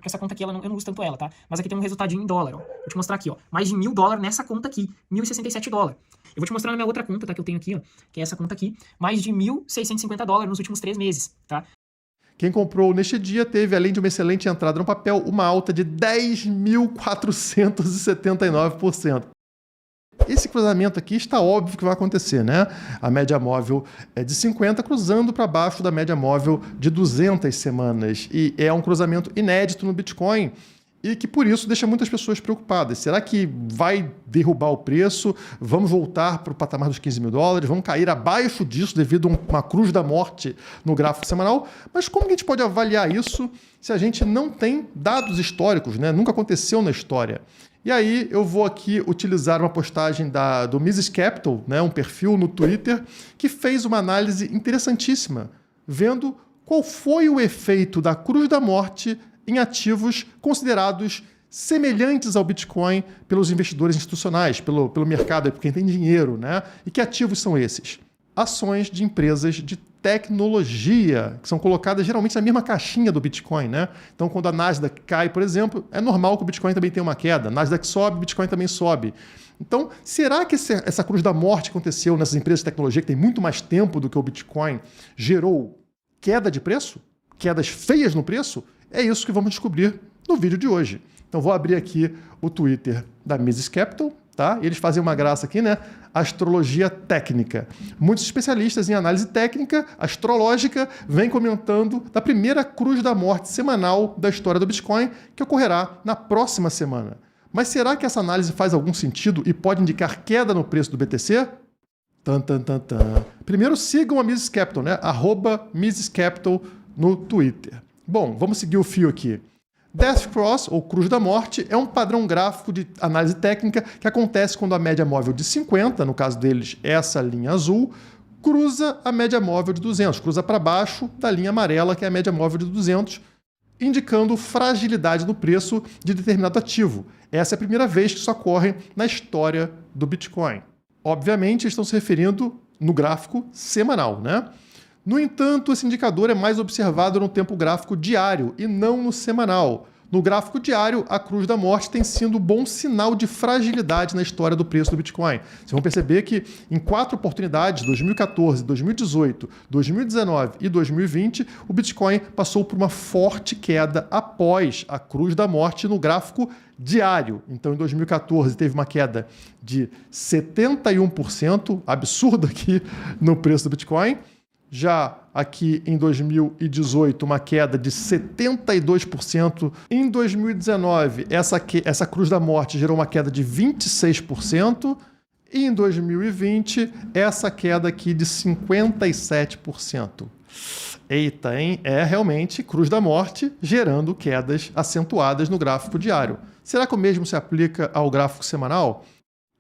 porque essa conta aqui eu não uso tanto ela, tá? Mas aqui tem um resultadinho em dólar, ó. Vou te mostrar aqui, ó. Mais de $1.000 nessa conta aqui, $1.067. Eu vou te mostrar na minha outra conta, tá? Que eu tenho aqui, ó, que é essa conta aqui. Mais de $1.650 nos últimos 3 meses, tá? Quem comprou neste dia teve, além de uma excelente entrada no papel, uma alta de 10.479%. Esse cruzamento aqui está óbvio que vai acontecer, né? A média móvel é de 50 cruzando para baixo da média móvel de 200 semanas. E é um cruzamento inédito no Bitcoin e que, por isso, deixa muitas pessoas preocupadas. Será que vai derrubar o preço? Vamos voltar para o patamar dos $15.000? Vamos cair abaixo disso devido a uma cruz da morte no gráfico semanal? Mas como que a gente pode avaliar isso se a gente não tem dados históricos, né? Nunca aconteceu na história. E aí eu vou aqui utilizar uma postagem do Mises Capital, né, um perfil no Twitter, que fez uma análise interessantíssima, vendo qual foi o efeito da cruz da morte em ativos considerados semelhantes ao Bitcoin pelos investidores institucionais, pelo mercado, por quem tem dinheiro, né? E que ativos são esses? Ações de empresas de tecnologia, que são colocadas geralmente na mesma caixinha do Bitcoin, né? Então, quando a Nasdaq cai, por exemplo, é normal que o Bitcoin também tenha uma queda. A Nasdaq sobe, o Bitcoin também sobe. Então, será que essa cruz da morte que aconteceu nessas empresas de tecnologia, que tem muito mais tempo do que o Bitcoin, gerou queda de preço? Quedas feias no preço? É isso que vamos descobrir no vídeo de hoje. Então, vou abrir aqui o Twitter da Mises Capital, tá? E eles fazem uma graça aqui, né? Astrologia técnica. Muitos especialistas em análise técnica, astrológica, vêm comentando da primeira cruz da morte semanal da história do Bitcoin, que ocorrerá na próxima semana. Mas será que essa análise faz algum sentido e pode indicar queda no preço do BTC? Tan, tan, tan, tan. Primeiro sigam a Mises Capital, né? @MisesCapital no Twitter. Bom, vamos seguir o fio aqui. Death Cross, ou Cruz da Morte, é um padrão gráfico de análise técnica que acontece quando a média móvel de 50, no caso deles, essa linha azul, cruza a média móvel de 200, cruza para baixo da linha amarela, que é a média móvel de 200, indicando fragilidade no preço de determinado ativo. Essa é a primeira vez que isso ocorre na história do Bitcoin. Obviamente, estão se referindo no gráfico semanal, né? No entanto, esse indicador é mais observado no tempo gráfico diário e não no semanal. No gráfico diário, a cruz da morte tem sido um bom sinal de fragilidade na história do preço do Bitcoin. Vocês vão perceber que em 4 oportunidades, 2014, 2018, 2019 e 2020, o Bitcoin passou por uma forte queda após a cruz da morte no gráfico diário. Então, em 2014, teve uma queda de 71%, absurdo aqui no preço do Bitcoin. Já aqui em 2018, uma queda de 72%. Em 2019, essa cruz da morte gerou uma queda de 26%. E em 2020, essa queda aqui de 57%. Eita, hein? É realmente cruz da morte gerando quedas acentuadas no gráfico diário. Será que o mesmo se aplica ao gráfico semanal?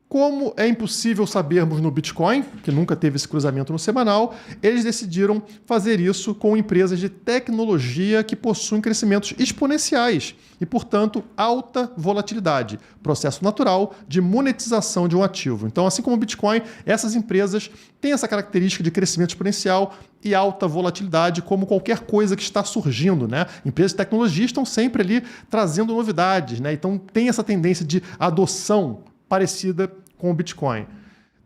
Como é impossível sabermos no Bitcoin, que nunca teve esse cruzamento no semanal, eles decidiram fazer isso com empresas de tecnologia que possuem crescimentos exponenciais e, portanto, alta volatilidade, processo natural de monetização de um ativo. Então, assim como o Bitcoin, essas empresas têm essa característica de crescimento exponencial e alta volatilidade, como qualquer coisa que está surgindo, né? Empresas de tecnologia estão sempre ali trazendo novidades, né? Então, tem essa tendência de adoção parecida com o Bitcoin.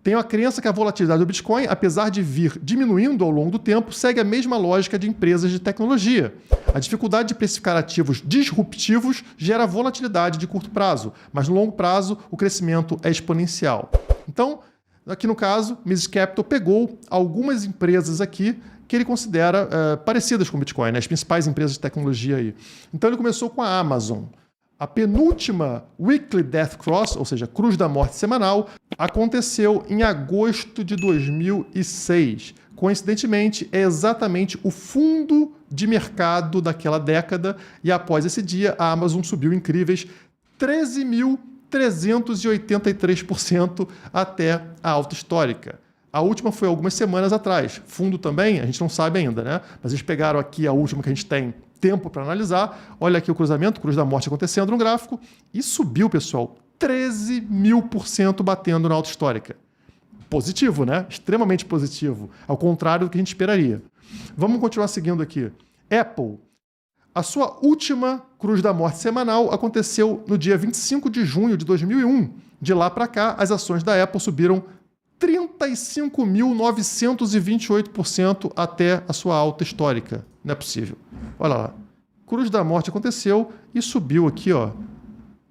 Tenho a crença que a volatilidade do Bitcoin, apesar de vir diminuindo ao longo do tempo, segue a mesma lógica de empresas de tecnologia. A dificuldade de precificar ativos disruptivos gera volatilidade de curto prazo, mas no longo prazo o crescimento é exponencial. Então, aqui no caso, Mises Capital pegou algumas empresas aqui que ele considera parecidas com o Bitcoin, né? As principais empresas de tecnologia aí. Então ele começou com a Amazon. A penúltima Weekly Death Cross, ou seja, cruz da morte semanal, aconteceu em agosto de 2006. Coincidentemente, é exatamente o fundo de mercado daquela década e após esse dia a Amazon subiu incríveis 13.383% até a alta histórica. A última foi algumas semanas atrás. Fundo também, a gente não sabe ainda, né? Mas eles pegaram aqui a última que a gente tem tempo para analisar. Olha aqui o cruzamento, cruz da morte acontecendo no gráfico. E subiu, pessoal, 13.000% batendo na alta histórica. Positivo, né? Extremamente positivo. Ao contrário do que a gente esperaria. Vamos continuar seguindo aqui. Apple. A sua última cruz da morte semanal aconteceu no dia 25 de junho de 2001. De lá para cá, as ações da Apple subiram 35.928% até a sua alta histórica. Não é possível. Olha lá. Cruz da morte aconteceu e subiu aqui, ó,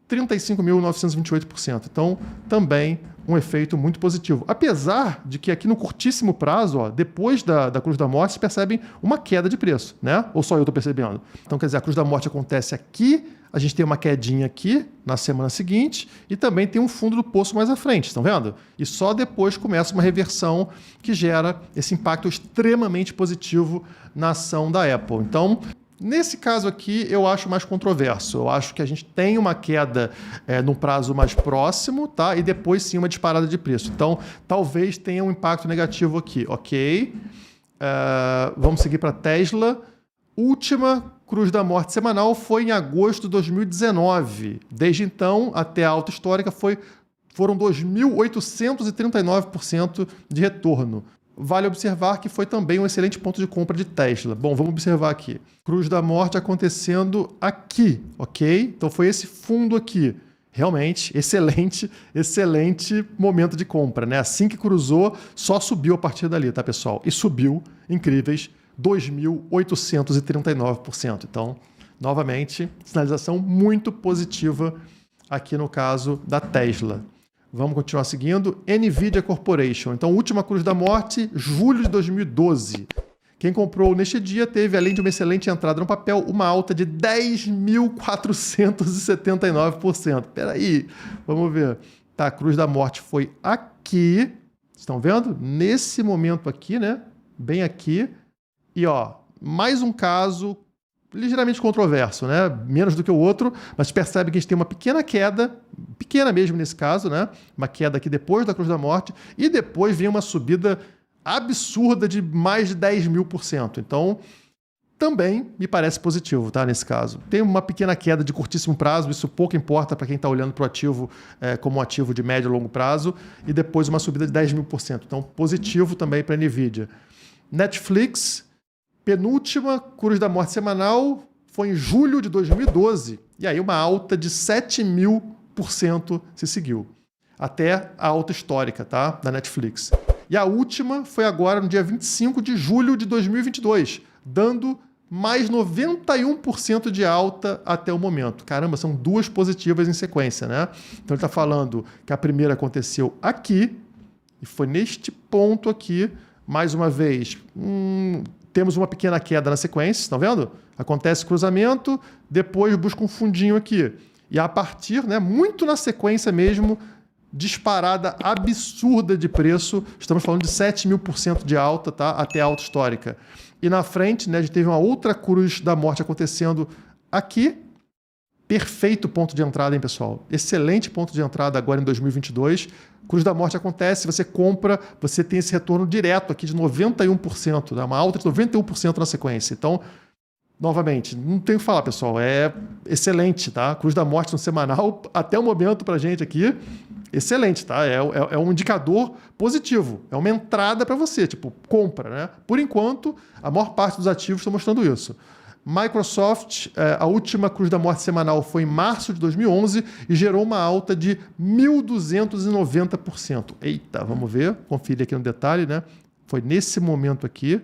35.928%. Então, também um efeito muito positivo. Apesar de que aqui no curtíssimo prazo, ó, depois da cruz da morte, se percebe uma queda de preço, né? Ou só eu estou percebendo? Então, quer dizer, a cruz da morte acontece aqui, a gente tem uma quedinha aqui na semana seguinte e também tem um fundo do poço mais à frente, estão vendo? E só depois começa uma reversão que gera esse impacto extremamente positivo na ação da Apple. Então, nesse caso aqui, eu acho mais controverso. Eu acho que a gente tem uma queda num prazo mais próximo, tá? E depois sim uma disparada de preço. Então, talvez tenha um impacto negativo aqui. Ok. Vamos seguir para a Tesla. Última cruz da morte semanal foi em agosto de 2019. Desde então, até a alta histórica, foram 2.839% de retorno. Vale observar que foi também um excelente ponto de compra de Tesla. Bom, vamos observar aqui. Cruz da morte acontecendo aqui, ok? Então foi esse fundo aqui. Realmente, excelente momento de compra, né? Assim que cruzou, só subiu a partir dali, tá, pessoal? E subiu, incríveis, 2.839%. Então, novamente, sinalização muito positiva aqui no caso da Tesla. Vamos continuar seguindo. NVIDIA Corporation. Então, última cruz da morte, julho de 2012. Quem comprou neste dia teve, além de uma excelente entrada no papel, uma alta de 10.479%. Espera aí, vamos ver. Tá, a cruz da morte foi aqui. Estão vendo? Nesse momento aqui, né? Bem aqui. E, ó, mais um caso ligeiramente controverso, né? Menos do que o outro, mas percebe que a gente tem uma pequena queda, pequena mesmo nesse caso, né? Uma queda aqui depois da cruz da morte, e depois vem uma subida absurda de mais de 10.000%. Então, também me parece positivo, tá? Nesse caso. Tem uma pequena queda de curtíssimo prazo, isso pouco importa para quem está olhando para o ativo como um ativo de médio e longo prazo, e depois uma subida de 10.000%. Então, positivo também para a NVIDIA. Netflix, penúltima cruz da morte semanal foi em julho de 2012. E aí uma alta de 7.000% se seguiu. Até a alta histórica, tá? Da Netflix. E a última foi agora no dia 25 de julho de 2022, dando mais 91% de alta até o momento. Caramba, são duas positivas em sequência, né? Então ele está falando que a primeira aconteceu aqui, e foi neste ponto aqui, mais uma vez, temos uma pequena queda na sequência, estão vendo? Acontece cruzamento, depois busca um fundinho aqui. E a partir, né, muito na sequência mesmo, disparada absurda de preço, estamos falando de 7.000% de alta, tá? Até a alta histórica. E na frente, né, a gente teve uma outra cruz da morte acontecendo aqui. Perfeito ponto de entrada, hein, pessoal? Excelente ponto de entrada agora em 2022. Cruz da morte acontece, você compra, você tem esse retorno direto aqui de 91%, né? Uma alta de 91% na sequência. Então, novamente, não tenho o que falar, pessoal. É excelente, tá? Cruz da morte no semanal, até o momento pra gente aqui, excelente, tá? É um indicador positivo. É uma entrada para você, tipo, compra, né? Por enquanto, a maior parte dos ativos estão mostrando isso. Microsoft, a última cruz da morte semanal foi em março de 2011 e gerou uma alta de 1.290%. Eita, vamos ver, conferir aqui no detalhe, né? Foi nesse momento aqui,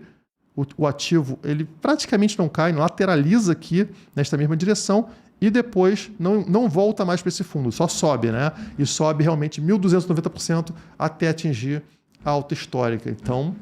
o ativo ele praticamente não cai, lateraliza aqui nesta mesma direção e depois não volta mais para esse fundo, só sobe, né? E sobe realmente 1.290% até atingir a alta histórica. Então,